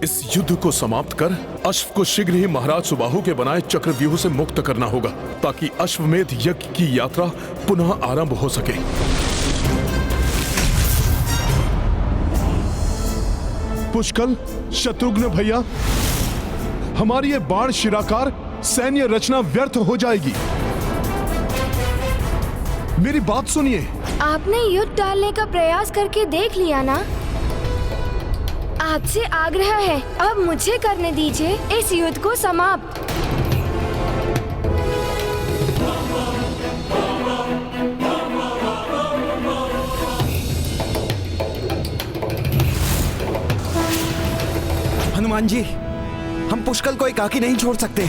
इस युद्ध को समाप्त कर अश्व को शीघ्र ही महाराज सुबाहु के बनाए चक्रव्यूह से मुक्त करना होगा ताकि अश्वमेध यज्ञ की यात्रा पुनः आरंभ हो सके। पुष्कल, शत्रुघ्न भैया, हमारी ये बाण शिराकार सैन्य रचना व्यर्थ हो जाएगी। मेरी बात सुनिए। आपने युद्ध टालने का प्रयास करके देख लिया ना? आपसे आग्रह है, अब मुझे करने दीजिए इस युद्ध को समाप्त। हनुमान जी, हम पुष्कल को एकाकी नहीं छोड़ सकते।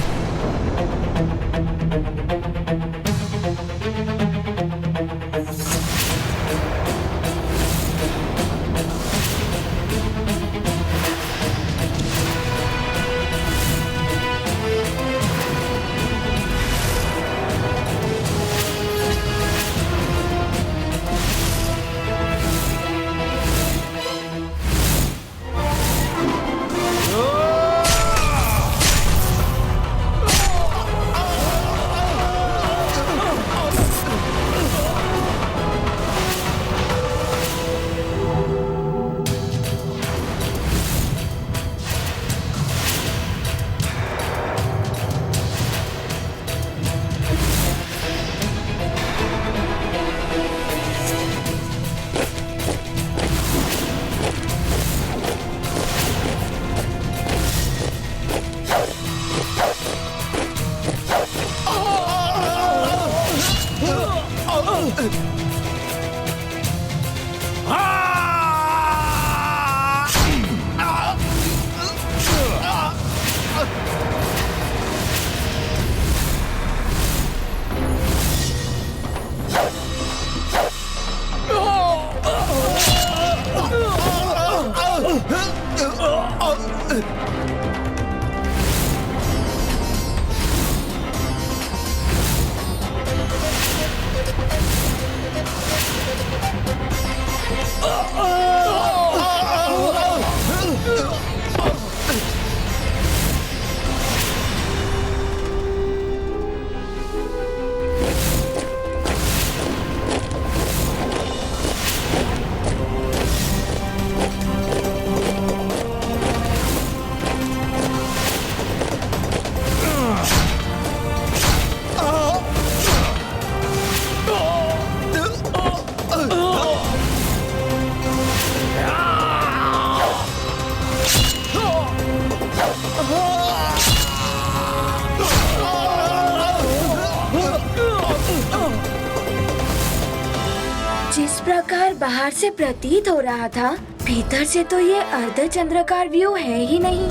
जिस प्रकार बाहर से प्रतीत हो रहा था, भीतर से तो ये अर्धचंद्राकार व्यू है ही नहीं।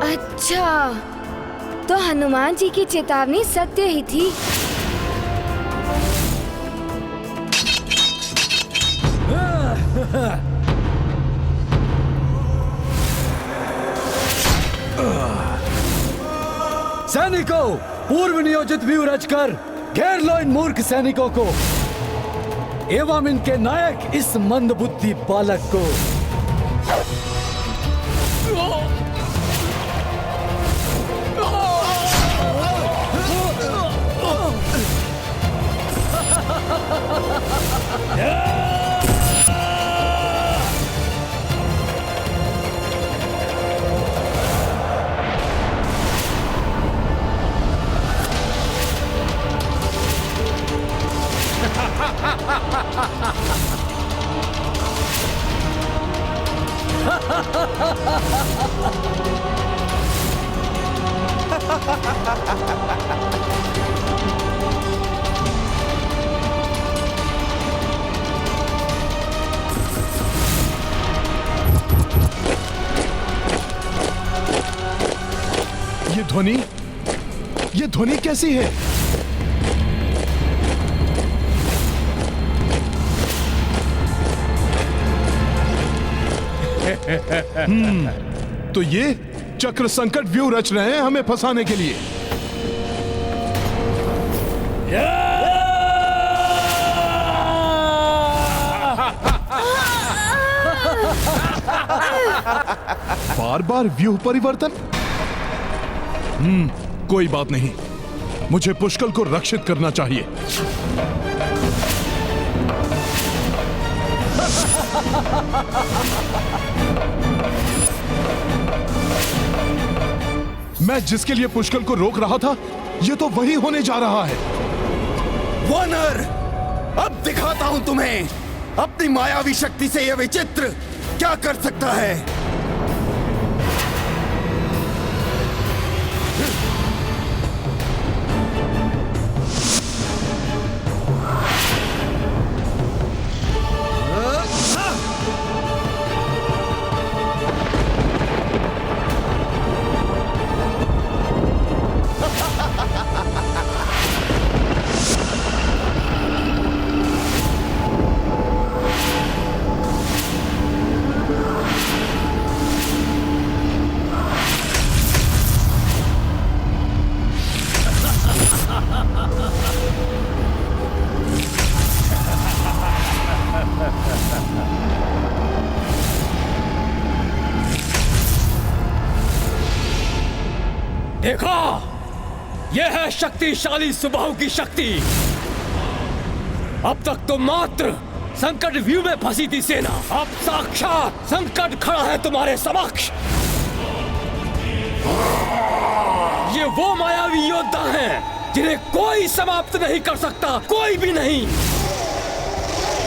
अच्छा, तो हनुमान जी की चेतावनी सत्य ही थी। सैनिकों, पूर्व नियोजित व्यू रचकर घेर लो इन मूर्ख सैनिकों को एवं इनके नायक इस मंदबुद्धि बालक को। ये ध्वनि कैसी है? तो ये चक्र संकट व्यू रच रहे हैं हमें फंसाने के लिए। बार बार व्यूह परिवर्तन। कोई बात नहीं, मुझे पुष्कल को रक्षित करना चाहिए। मैं जिसके लिए पुष्कल को रोक रहा था, यह तो वही होने जा रहा है। वानर, अब दिखाता हूं तुम्हें अपनी मायावी शक्ति से यह विचित्र क्या कर सकता है। देखा, यह है शक्तिशाली सुबाहु की शक्ति। अब तक तो मात्र संकट व्यू में फंसी थी सेना, अब साक्षात संकट खड़ा है तुम्हारे समक्ष। ये वो मायावी योद्धा हैं जिन्हें कोई समाप्त नहीं कर सकता, कोई भी नहीं।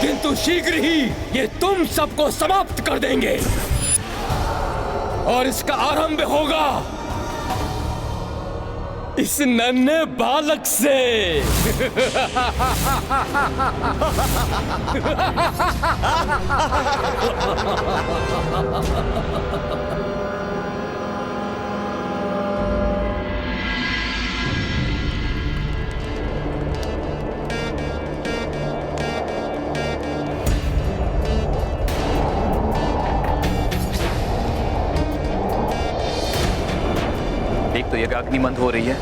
किंतु शीघ्र ही ये तुम सबको समाप्त कर देंगे और इसका आरंभ होगा इस नन्हे बालक से। एक तो यज्ञ अग्नि मंद हो रही है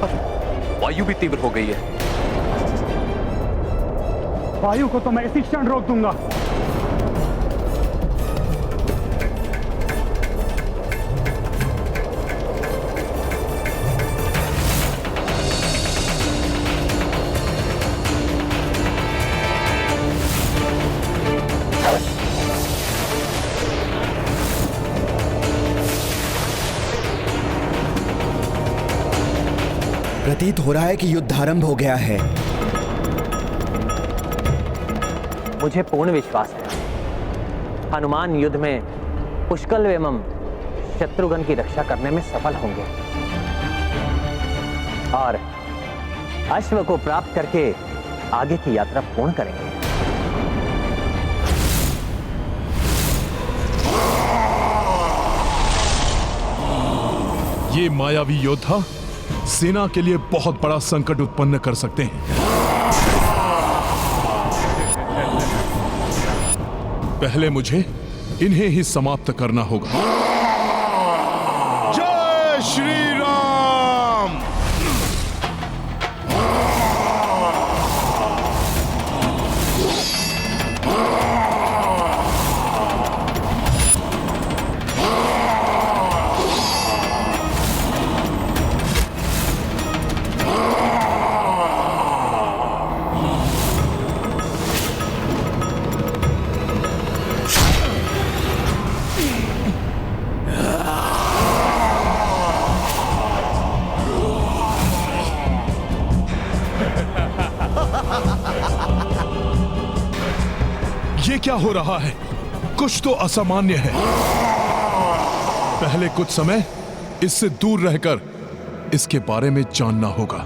और वायु भी तीव्र हो गई है। वायु को तो मैं इसी क्षण रोक दूंगा। प्रतीत हो रहा है कि युद्ध आरंभ हो गया है। मुझे पूर्ण विश्वास है हनुमान युद्ध में पुष्कल एवं शत्रुघ्न की रक्षा करने में सफल होंगे और अश्व को प्राप्त करके आगे की यात्रा पूर्ण करेंगे। ये मायावी योद्धा सेना के लिए बहुत बड़ा संकट उत्पन्न कर सकते हैं। पहले मुझे इन्हें ही समाप्त करना होगा। जय श्री राम। ये क्या हो रहा है? कुछ तो असामान्य है। पहले कुछ समय इससे दूर रहकर इसके बारे में जानना होगा।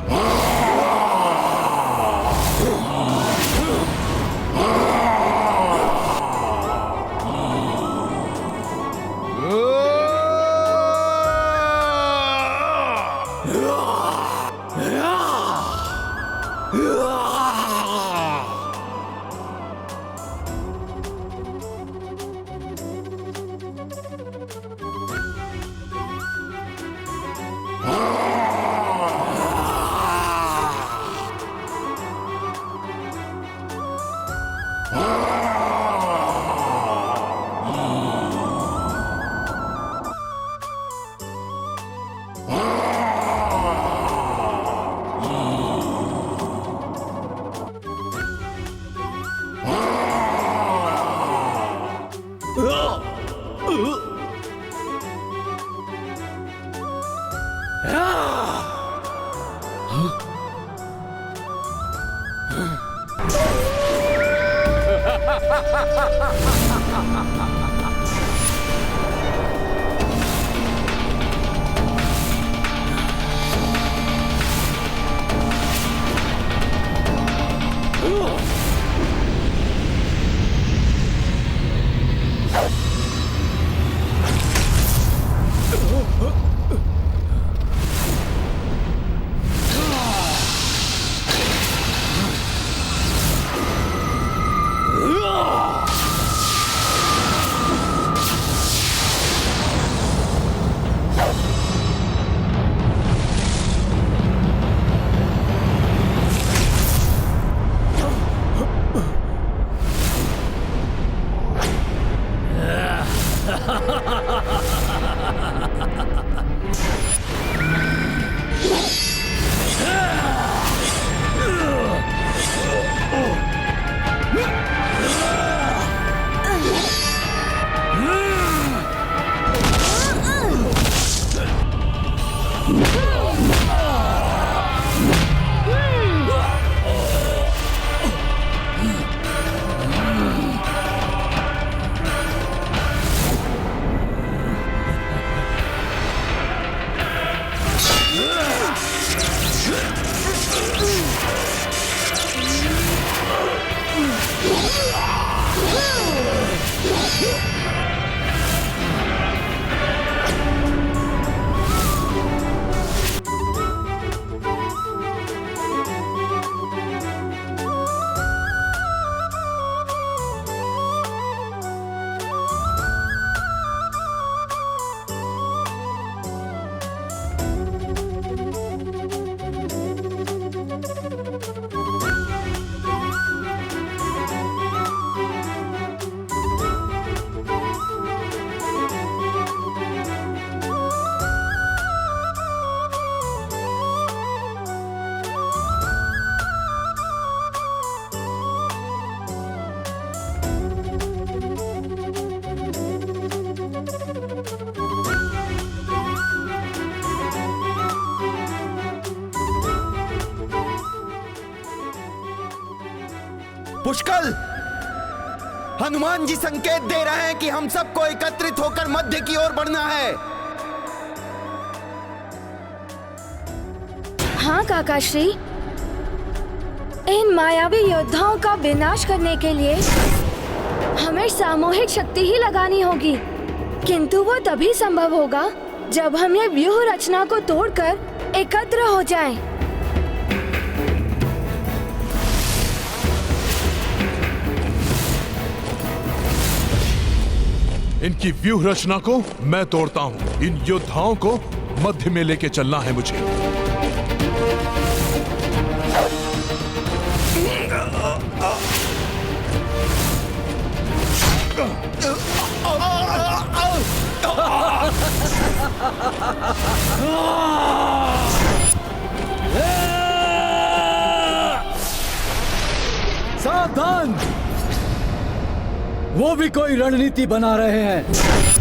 पुष्कल, हनुमान जी संकेत दे रहे हैं कि हम सबको एकत्रित होकर मध्य की ओर बढ़ना है। हाँ काकाश्री, इन मायावी योद्धाओं का विनाश करने के लिए हमें सामूहिक शक्ति ही लगानी होगी, किंतु वो तभी संभव होगा जब हम ये व्यूह रचना को तोड़कर एकत्र हो जाएं। इनकी व्यूह रचना को मैं तोड़ता हूँ। इन योद्धाओं को मध्य में लेके चलना है मुझे। सावधान, वो भी कोई रणनीति बना रहे हैं।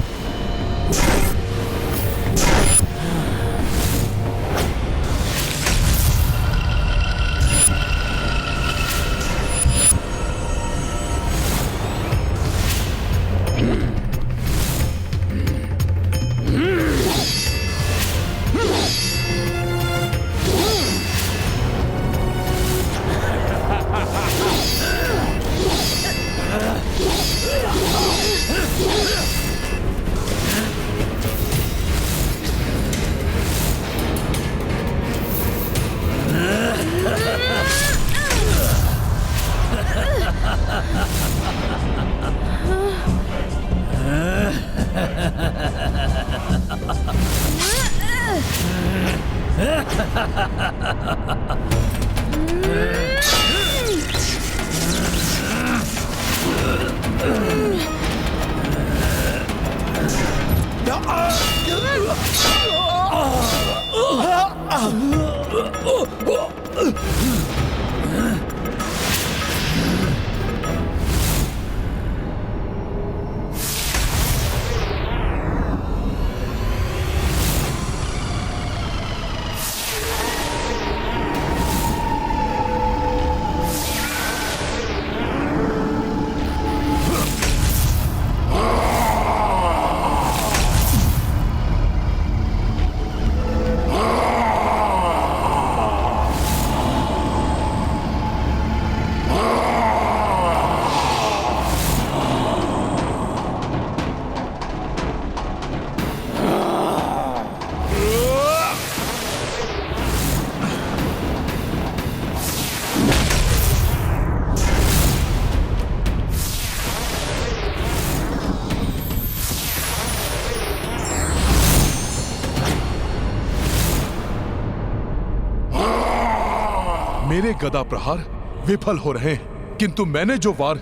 मेरे गदा प्रहार विफल हो रहे हैं, किंतु मैंने जो वार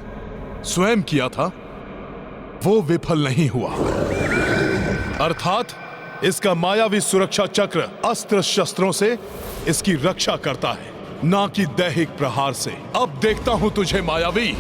स्वयं किया था वो विफल नहीं हुआ। अर्थात इसका मायावी सुरक्षा चक्र अस्त्र शस्त्रों से इसकी रक्षा करता है, ना कि दैहिक प्रहार से। अब देखता हूं तुझे मायावी।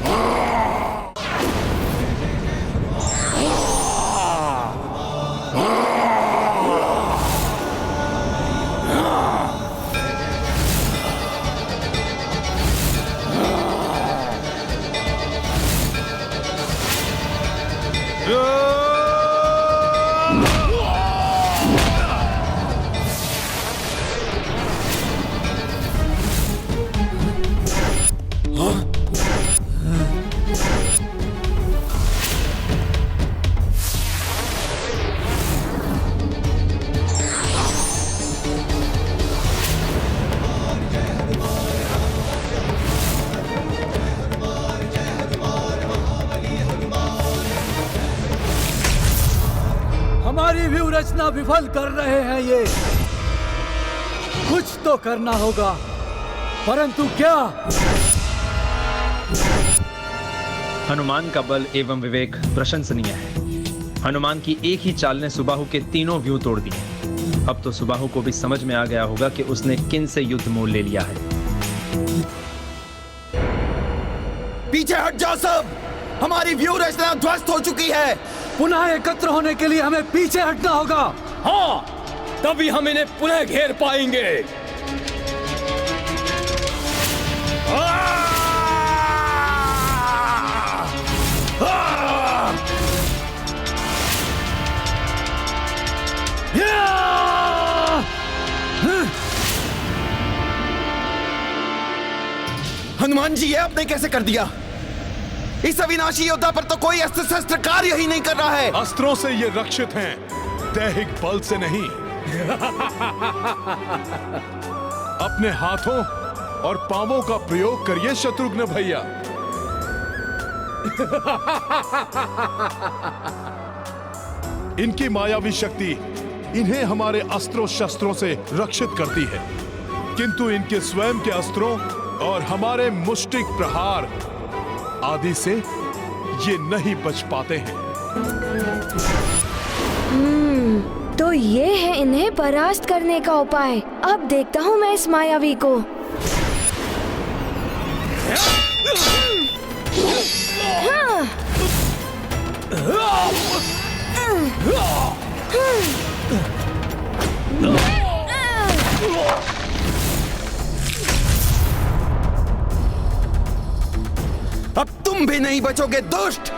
हमारी व्यूह रचना विफल कर रहे हैं ये। कुछ तो करना होगा, परंतु क्या? हनुमान का बल एवं विवेक प्रशंसनीय है। हनुमान की एक ही चाल ने सुबाहु के तीनों व्यूह तोड़ दिए। अब तो सुबाहु को भी समझ में आ गया होगा कि उसने किन से युद्ध मोल ले लिया है। पीछे हट जाओ सब, हमारी व्यूह रचना ध्वस्त हो चुकी है। पुनः एकत्र होने के लिए हमें पीछे हटना होगा। हाँ, तभी हम इन्हें पुनः घेर पाएंगे। हनुमान जी, ये आपने कैसे कर दिया? इस अविनाशी योद्धा पर तो कोई अस्त्र शस्त्र कार्य ही नहीं कर रहा है। अस्त्रों से ये रक्षित हैं, दैहिक बल से नहीं। अपने हाथों और पांवों का प्रयोग करिए शत्रुघ्न भैया। इनकी मायावी शक्ति इन्हें हमारे अस्त्रों शस्त्रों से रक्षित करती है, किंतु इनके स्वयं के अस्त्रों और हमारे मुष्टिक प्रहार आदि से ये नहीं बच पाते हैं। तो ये है इन्हें परास्त करने का उपाय। अब देखता हूँ मैं इस मायावी को। अब तुम भी नहीं बचोगे दुष्ट।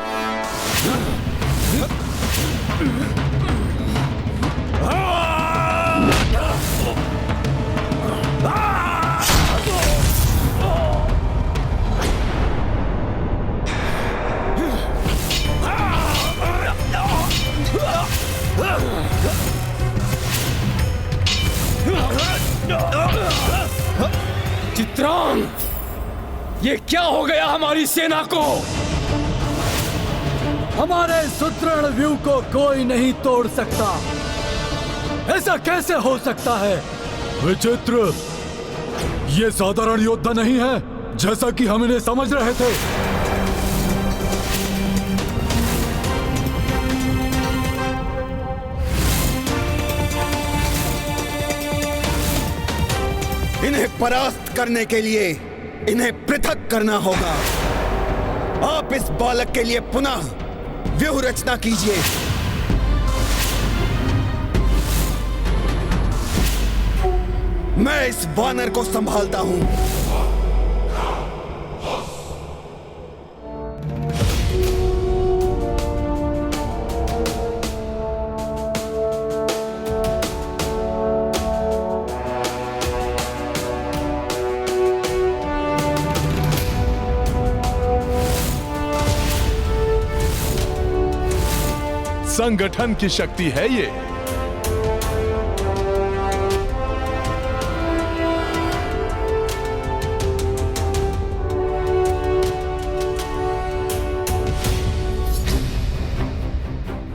चित्रांग, ये क्या हो गया हमारी सेना को? हमारे सुदृढ़ व्यूह को कोई नहीं तोड़ सकता। ऐसा कैसे हो सकता है? विचित्र, ये साधारण योद्धा नहीं है जैसा कि हम इन्हें समझ रहे थे। इन्हें परास्त करने के लिए इन्हें पृथक करना होगा। आप इस बालक के लिए पुनः व्यूह रचना कीजिए। मैं इस वानर को संभालता हूं। संगठन की शक्ति है ये।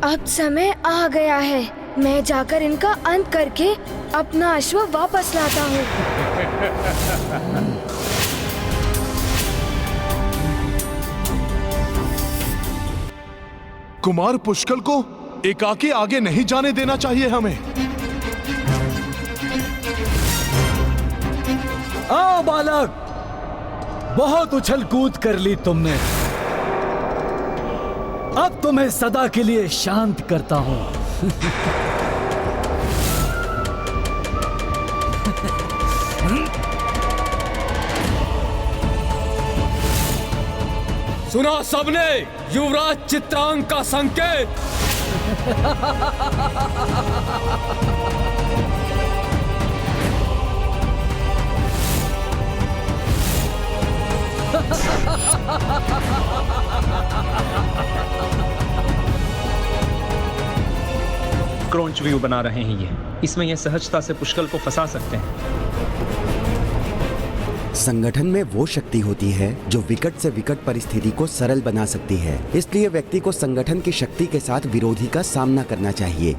अब समय आ गया है। मैं जाकर इनका अंत करके अपना अश्व वापस लाता हूँ। कुमार पुष्कल को एकाकी आगे नहीं जाने देना चाहिए हमें। आओ बालक, बहुत उछल कूद कर ली तुमने। अब तुम्हें सदा के लिए शांत करता हूं। सुना सबने युवराज चित्रांग का संकेत। क्रौंच व्यू बना रहे हैं ये। इसमें ये सहजता से पुष्कल को फंसा सकते हैं। संगठन में वो शक्ति होती है जो विकट से विकट परिस्थिति को सरल बना सकती है। इसलिए व्यक्ति को संगठन की शक्ति के साथ विरोधी का सामना करना चाहिए।